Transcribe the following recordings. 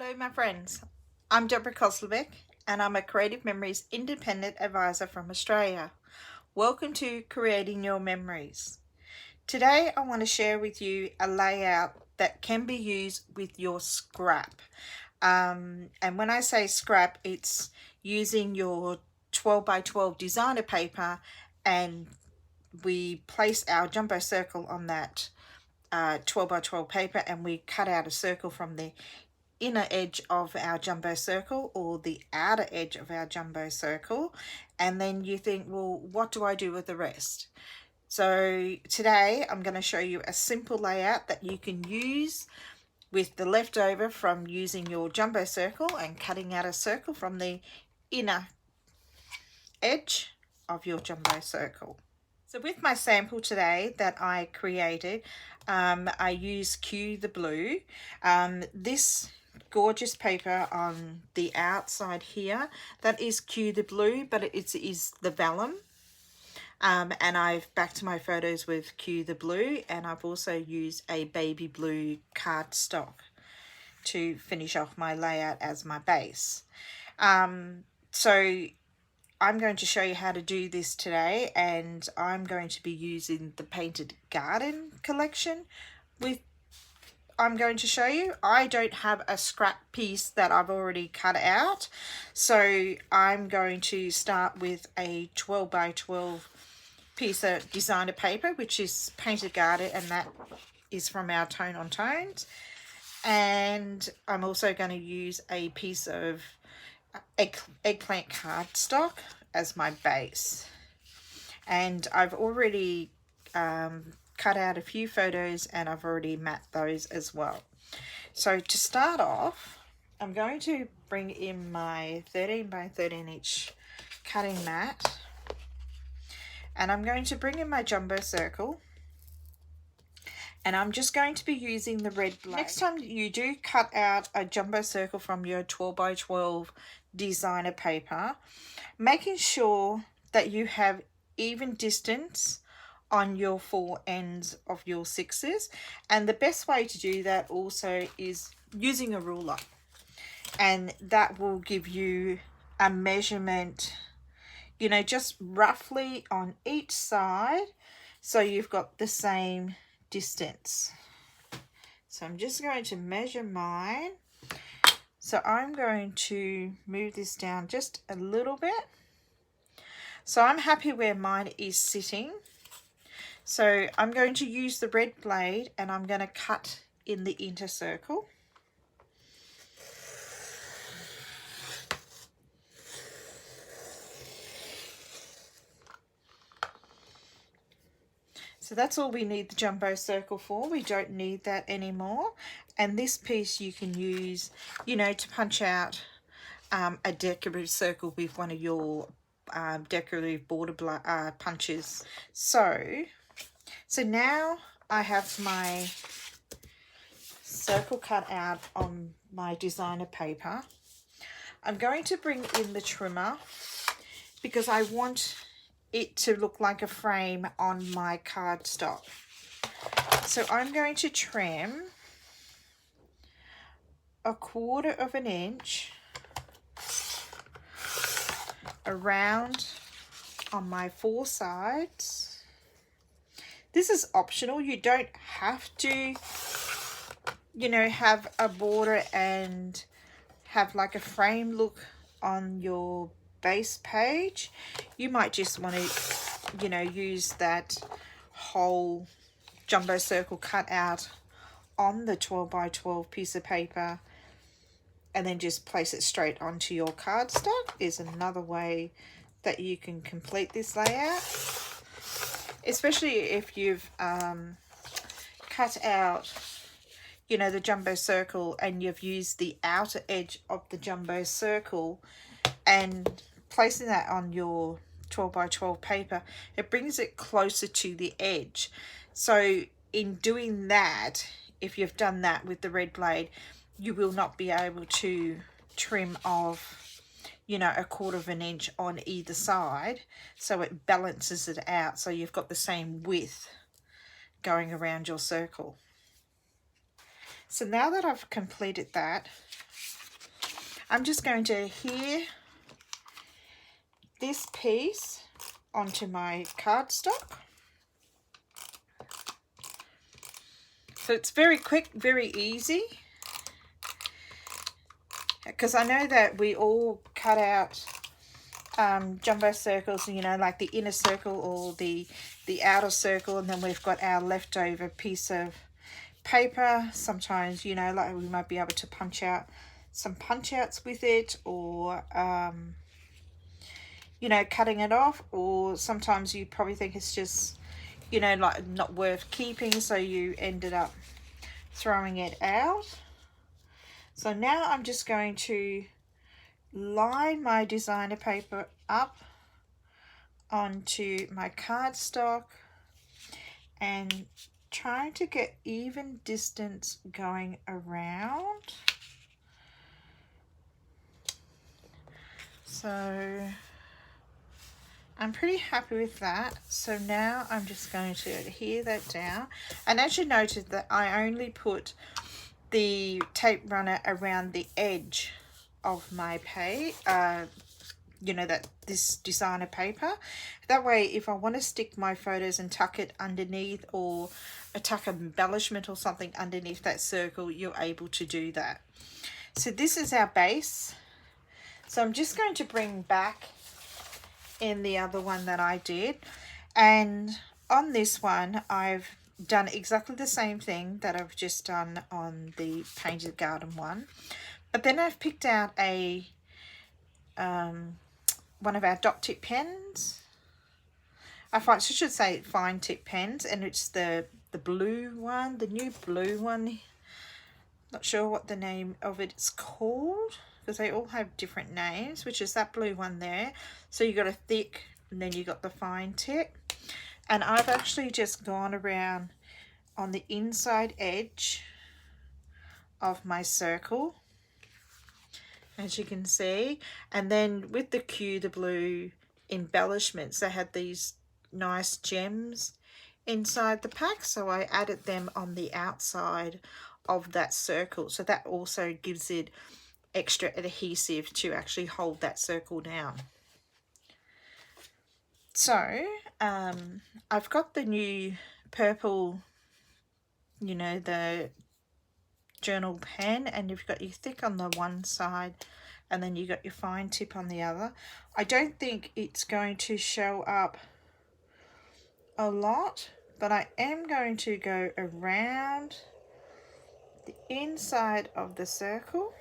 Hello my friends, I'm Deborah Koslovic and I'm a Creative Memories Independent Advisor from Australia. Welcome to Creating Your Memories. Today I want to share with you a layout that can be used with your scrap. And when I say scrap, it's using your 12 by 12 designer paper, and we place our jumbo circle on that 12 by 12 paper, and we cut out a circle from the inner edge of our jumbo circle or the outer edge of our jumbo circle, and then you think, well, what do I do with the rest? So today I'm going to show you a simple layout that you can use with the leftover from using your jumbo circle and cutting out a circle from the inner edge of your jumbo circle. So with my sample today that I created, I use Q the Blue. This gorgeous paper on the outside here, that is Q the Blue, but it is the vellum. And I've backed my photos with Q the Blue, and I've also used a baby blue cardstock to finish off my layout as my base. So I'm going to show you how to do this today, and I'm going to be using the Painted Garden collection I'm going to show you. I don't have a scrap piece that I've already cut out, so I'm going to start with a 12 by 12 piece of designer paper, which is Painted Garden, and that is from our Tone on Tones. And I'm also going to use a piece of eggplant cardstock as my base, and I've already cut out a few photos and I've already mapped those as well. So to start off, I'm going to bring in my 13 by 13 inch cutting mat, and I'm going to bring in my jumbo circle, and I'm just going to be using the red blade. Next time you do cut out a jumbo circle from your 12 by 12 designer paper, making sure that you have even distance on your four ends of your sixes. And the best way to do that also is using a ruler, and that will give you a measurement, you know, just roughly on each side, so you've got the same distance. So I'm just going to measure mine. So I'm going to move this down just a little bit. So I'm happy where mine is sitting. So I'm going to use the red blade, and I'm going to cut in the inner circle. So that's all we need the jumbo circle for. We don't need that anymore. And this piece you can use, you know, to punch out a decorative circle with one of your decorative border punches. So now I have my circle cut out on my designer paper. I'm going to bring in the trimmer because I want it to look like a frame on my cardstock. So I'm going to trim 1/4 inch around on my four sides. This is optional. You don't have to, you know, have a border and have like a frame look on your base page. You might just want to, you know, use that whole jumbo circle cut out on the 12 by 12 piece of paper and then just place it straight onto your cardstock. Is another way that you can complete this layout, especially if you've cut out, you know, the jumbo circle and you've used the outer edge of the jumbo circle, and placing that on your 12 by 12 paper, it brings it closer to the edge. So in doing that, if you've done that with the red blade, you will not be able to trim off, you know, 1/4 inch on either side, so it balances it out so you've got the same width going around your circle. So now that I've completed that, I'm just going to adhere this piece onto my cardstock. So it's very quick, very easy, because I know that we all cut out jumbo circles, you know, like the inner circle or the outer circle, and then we've got our leftover piece of paper. Sometimes, you know, like we might be able to punch out some punch outs with it, or you know, cutting it off, or sometimes you probably think it's just, you know, like not worth keeping, so you ended up throwing it out. So now I'm just going to line my designer paper up onto my cardstock and trying to get even distance going around. So I'm pretty happy with that. So now I'm just going to adhere that down. And as you noted that I only put the tape runner around the edge of my page, you know, that this designer paper. That way, if I want to stick my photos and tuck it underneath, or tuck embellishment or something underneath that circle, you're able to do that. So this is our base. So I'm just going to bring back in the other one that I did, and on this one I've done exactly the same thing that I've just done on the painted garden one, but then I've picked out a one of our dot tip pens. I should say fine tip pens, and it's the blue one, the new blue one. Not sure what the name of it's called, because they all have different names, which is that blue one there. So you got a thick, and then you got the fine tip. And I've actually just gone around on the inside edge of my circle, as you can see. And then with the Q, the blue embellishments, they had these nice gems inside the pack, so I added them on the outside of that circle, so that also gives it extra adhesive to actually hold that circle down. So I've got the new purple, you know, the journal pen, and you've got your thick on the one side and then you got your fine tip on the other. I don't think it's going to show up a lot, but I am going to go around the inside of the circle,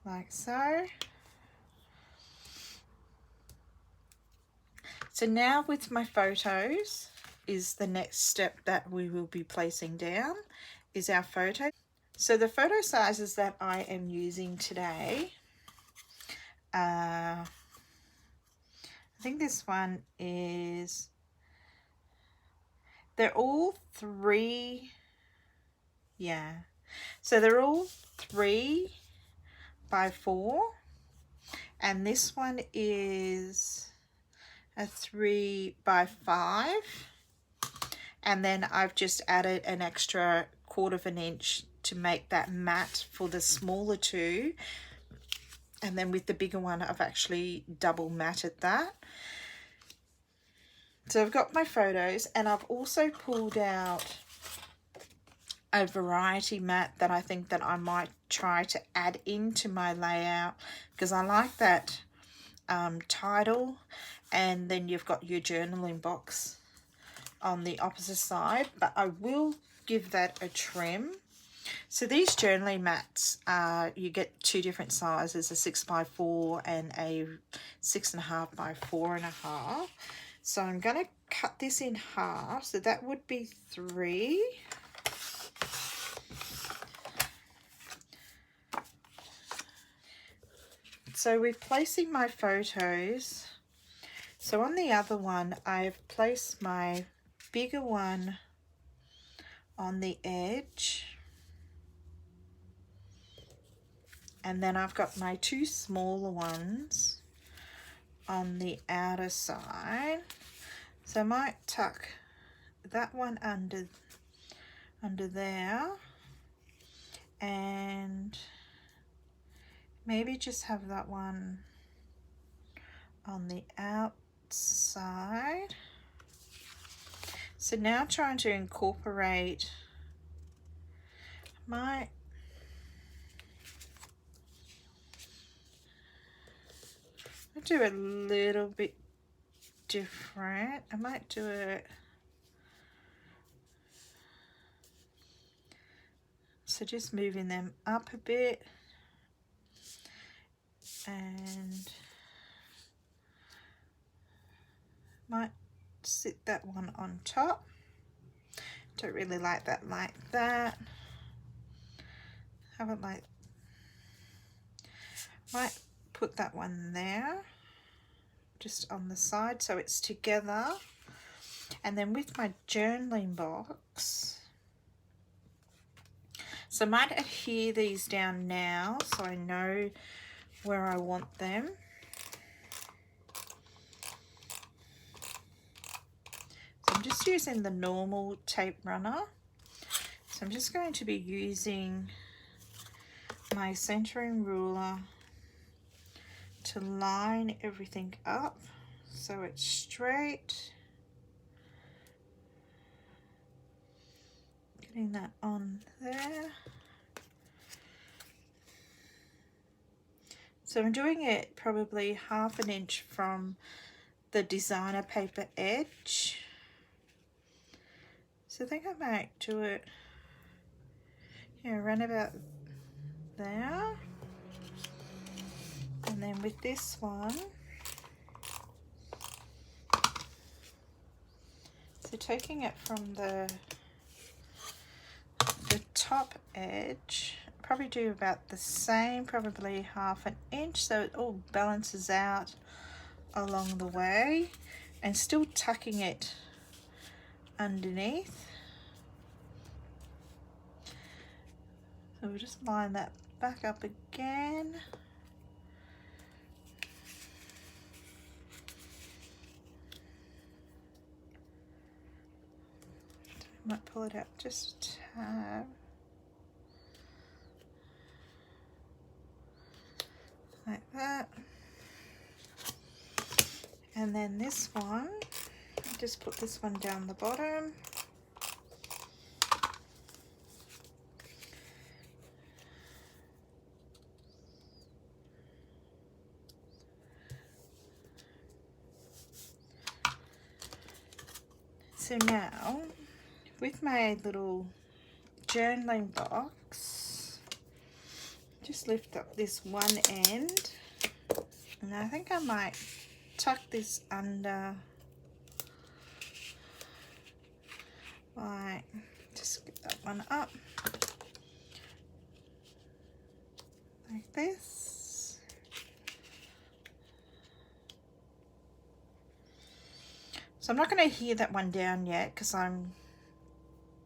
like so. So now with my photos is the next step that we will be placing down, is our photo. So the photo sizes that I am using today, I think this one is, they're all 3, yeah, so they're all 3 by 4, and this one is a 3 by 5, and then I've just added an extra 1/4 of an inch to make that matte for the smaller two, and then with the bigger one I've actually double matted that. So I've got my photos, and I've also pulled out a variety mat that I think that I might try to add into my layout, because I like that title, and then you've got your journaling box on the opposite side, but I will give that a trim. So these journaling mats, you get 2 different sizes, a 6 by 4 and a 6.5 by 4.5. So I'm going to cut this in half, so that would be 3. So with placing my photos, so on the other one I've placed my bigger one on the edge, and then I've got my 2 smaller ones on the outer side. So I might tuck that one under there, and maybe just have that one on the outside. So now trying to incorporate my I'll do a little bit different. I might do it so just moving them up a bit and might sit that one on top. Don't really like that haven't like might put that one there just on the side so it's together. And then with my journaling box, so I might adhere these down now so I know where I want them. So I'm just using the normal tape runner. So I'm just going to be using my centering ruler to line everything up so it's straight. Getting that on there. So I'm doing it probably 1/2 inch from the designer paper edge. So I think I might do it, around about there. And then with this one, so taking it from the top edge, probably do about the same, probably 1/2 inch, so it all balances out along the way, and still tucking it underneath. So we'll just line that back up again. Might pull it out just a tad. Like that. And then this one, just put this one down the bottom. So now, with my little journaling box, just lift up this one end, and I think I might tuck this under, like, just get that one up like this. So I'm not going to adhere that one down yet because I'm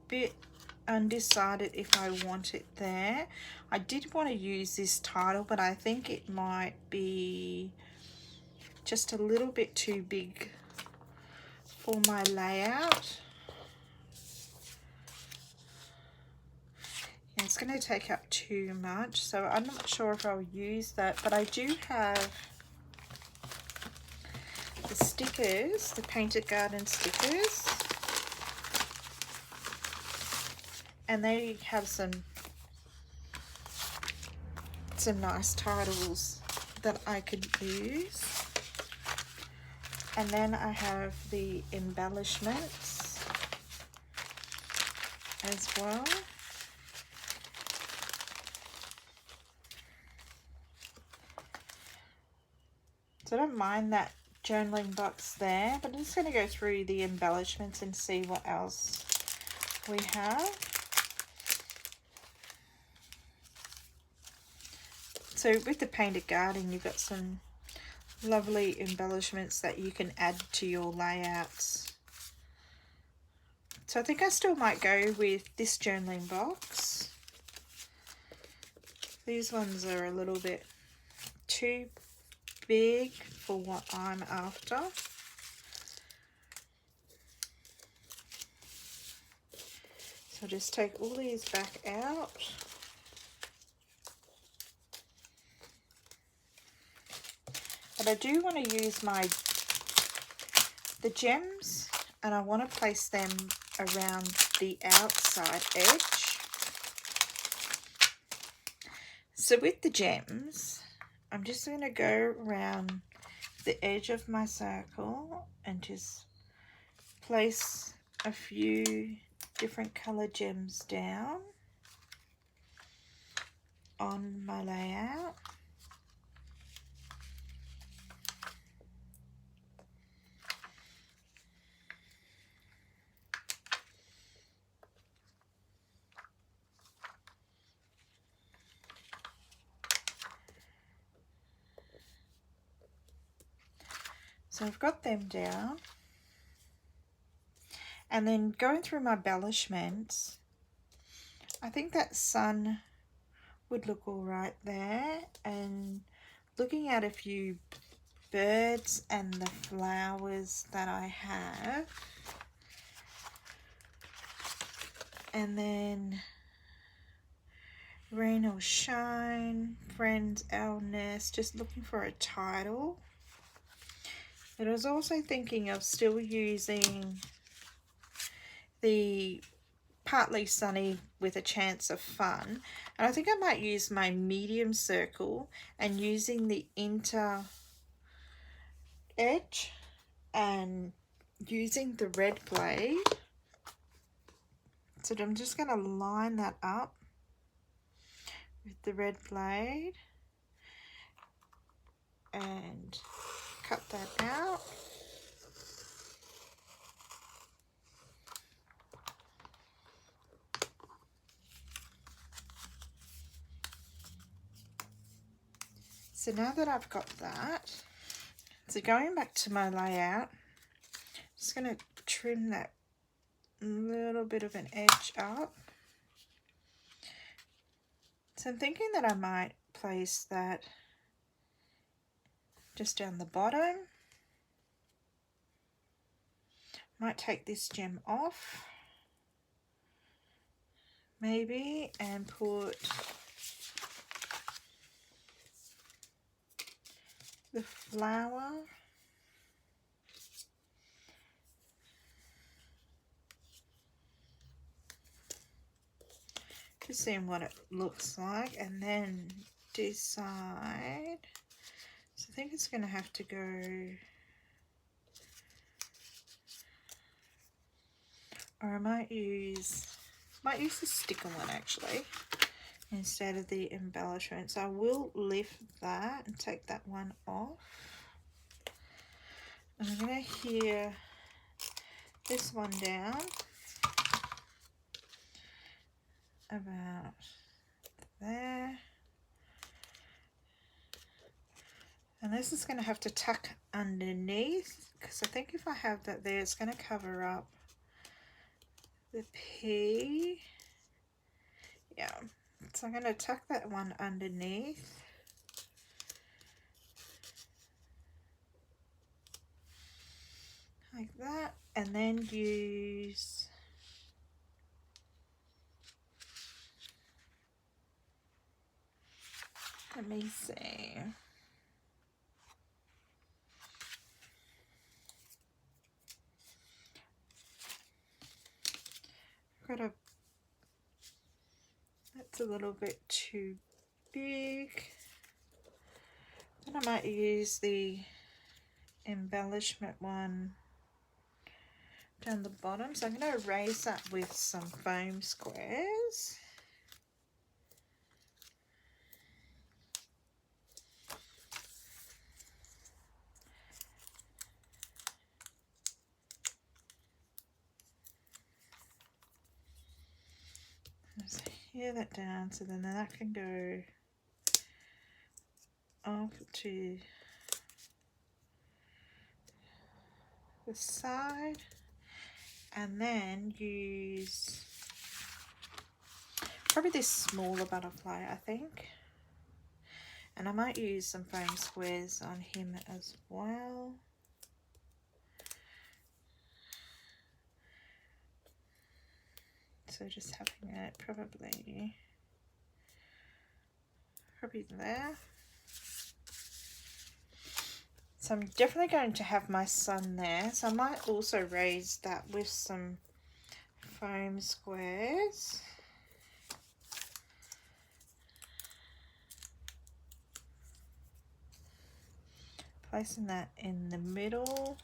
a bit undecided if I want it there. I did want to use this title, but I think it might be just a little bit too big for my layout. Yeah, it's going to take up too much, so I'm not sure if I'll use that, but I do have the stickers, the Painted Garden stickers, and they have some nice titles that I could use. And then I have the embellishments as well. So I don't mind that journaling box there, but I'm just going to go through the embellishments and see what else we have. So with the Painted Garden, you've got some lovely embellishments that you can add to your layouts. So I think I still might go with this journaling box. These ones are a little bit too big for what I'm after. So just take all these back out. But I do want to use the gems, and I want to place them around the outside edge. So with the gems, I'm just going to go around the edge of my circle and just place a few different color gems down on my layout. So I've got them down, and then going through my embellishments, I think that sun would look all right there, and looking at a few birds and the flowers that I have, and then rain or shine, friends, our nest, just looking for a title. But I was also thinking of still using the partly sunny with a chance of fun, and I think I might use my medium circle and using the inter edge and using the red blade. So I'm just going to line that up with the red blade and cut that out. So now that I've got that, so going back to my layout, I'm just going to trim that little bit of an edge up. So I'm thinking that I might place that just down the bottom. Might take this gem off, maybe, and put the flower. Just seeing what it looks like, and then decide. So I think it's going to have to go, or I might use the sticker one actually instead of the embellishment. So I will lift that and take that one off. And I'm going to hear this one down about there. And this is going to have to tuck underneath, because I think if I have that there, it's going to cover up the P. Yeah, so I'm going to tuck that one underneath. Like that, and then use let me see. That's a little bit too big. Then I might use the embellishment one down the bottom. So I'm going to erase that with some foam squares. Just hear that down, so then that can go off to the side, and then use probably this smaller butterfly, I think, and I might use some foam squares on him as well. So so just having it probably there. So I'm definitely going to have my sun there, so I might also raise that with some foam squares. Placing that in the middle.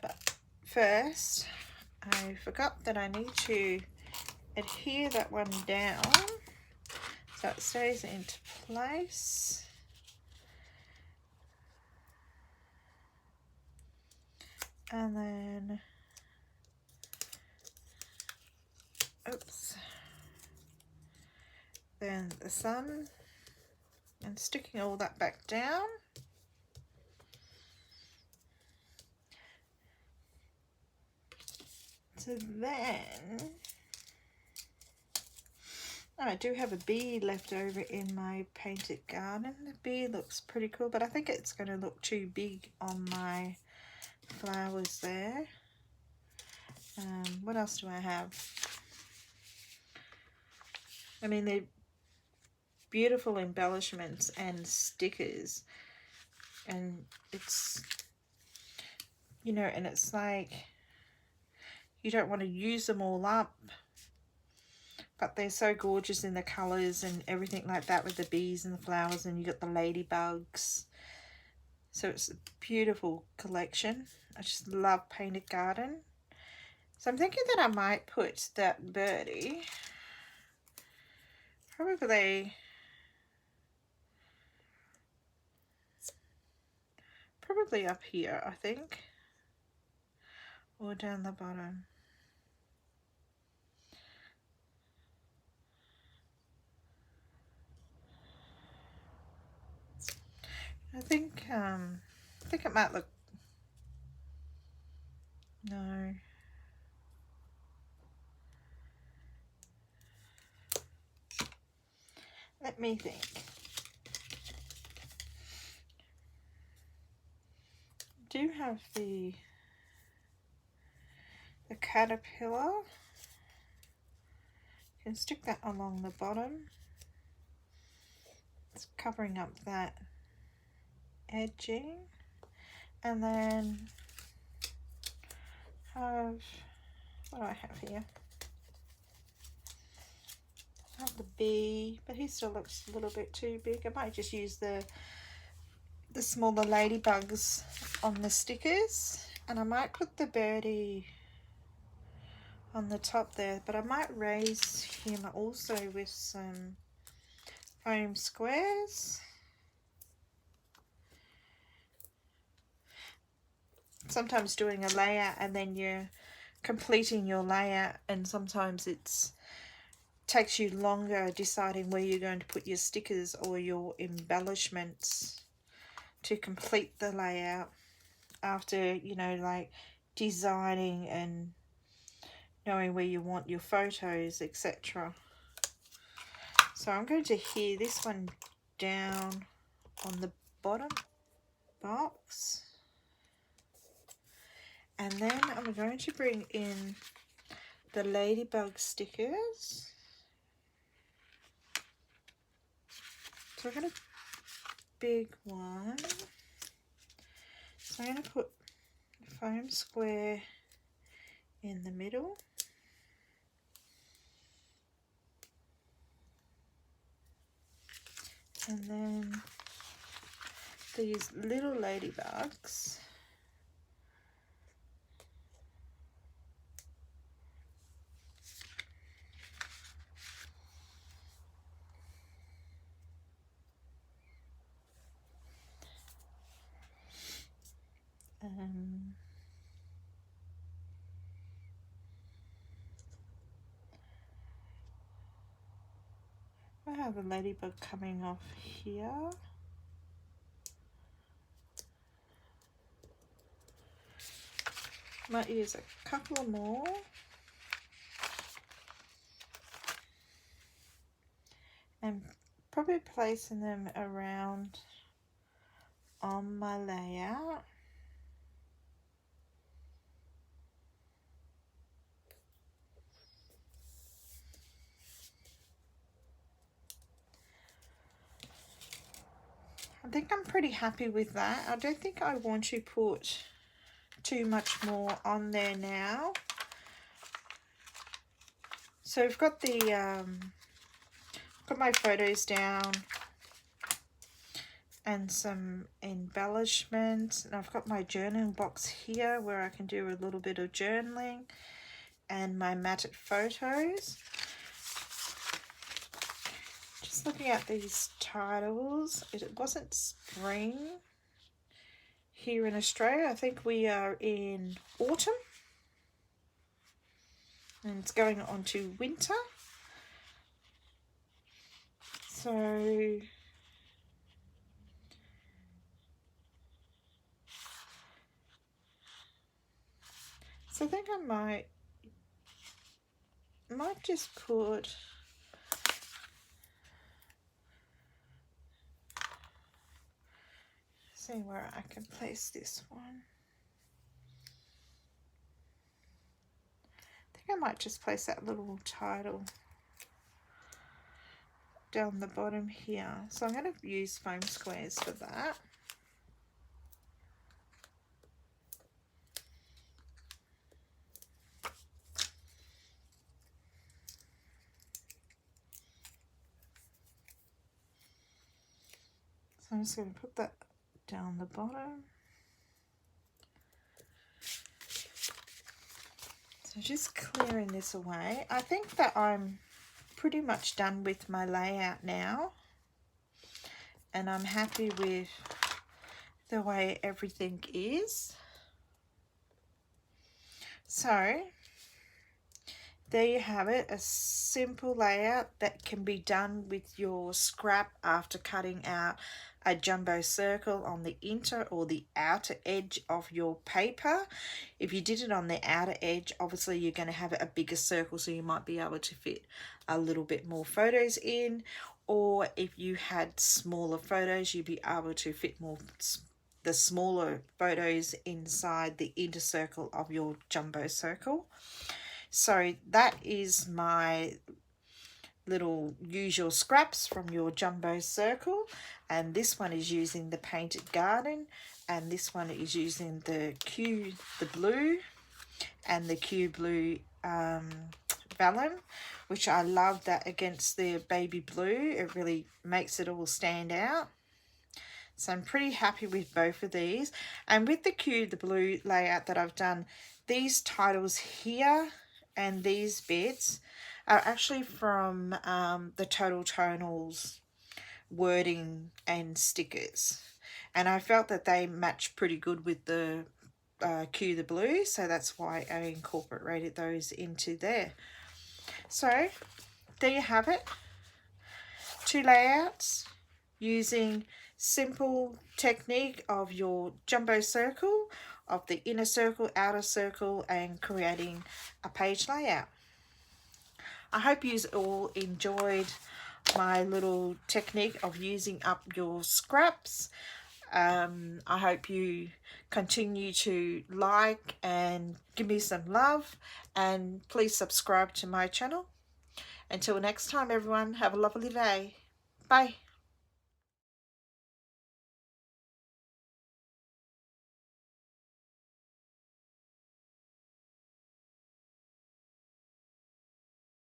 But first, I forgot that I need to adhere that one down so it stays into place. And then, oops, then the sun, and sticking all that back down. So then, I do have a bee left over in my painted garden. The bee looks pretty cool, but I think it's going to look too big on my flowers there. What else do I have? I mean, they're beautiful embellishments and stickers, and it's, you know, and it's like you don't want to use them all up, but they're so gorgeous in the colors and everything like that, with the bees and the flowers, and you got the ladybugs. So it's a beautiful collection. I just love painted garden. So I'm thinking that I might put that birdie probably up here, I think, or down the bottom. I think it might look, no. Let me think. I do have the caterpillar. You can stick that along the bottom. It's covering up that edging. And then have, what do I have here? I have the bee, but he still looks a little bit too big. I might just use the smaller ladybugs on the stickers, and I might put the birdie on the top there, but I might raise him also with some foam squares. Sometimes doing a layout and then you're completing your layout, and sometimes it's takes you longer deciding where you're going to put your stickers or your embellishments to complete the layout after, you know, like designing and knowing where you want your photos, etc. So I'm going to adhere this one down on the bottom box, and then I'm going to bring in the ladybug stickers. So I've got a big one, so I'm going to put a foam square in the middle, and then these little ladybugs, I have a ladybug coming off here. Might use a couple more. And probably placing them around on my layout. think I'm pretty happy with that. I don't think I want to put too much more on there now. So I've got the got my photos down and some embellishments, and I've got my journaling box here where I can do a little bit of journaling, and my matted photos. Just looking at these titles, it wasn't spring here in Australia. I think we are in autumn, and it's going on to winter. So I think I might just put see where I can place this one. I think I might just place that little title down the bottom here. So I'm going to use foam squares for that. So I'm just going to put that down the bottom. So just clearing this away. I think that I'm pretty much done with my layout now, and I'm happy with the way everything is. So there you have it, a simple layout that can be done with your scrap after cutting out a jumbo circle on the inner or the outer edge of your paper. If you did it on the outer edge, obviously you're going to have a bigger circle, so you might be able to fit a little bit more photos in, or if you had smaller photos, you'd be able to fit more the smaller photos inside the inner circle of your jumbo circle. So that is my little usual scraps from your jumbo circle, and this one is using the painted garden, and this one is using the blue and the Q blue vellum, which I love that against the baby blue. It really makes it all stand out. So I'm pretty happy with both of these. And with the blue layout that I've done, these titles here and these bits are actually from the Total Tonals wording and stickers, and I felt that they match pretty good with the the blue, so that's why I incorporated those into there. So there you have it, 2 layouts using simple technique of your jumbo circle, of the inner circle, outer circle, and creating a page layout. I hope you all enjoyed my little technique of using up your scraps. I hope you continue to like and give me some love, and please subscribe to my channel. Until next time, everyone, have a lovely day. Bye.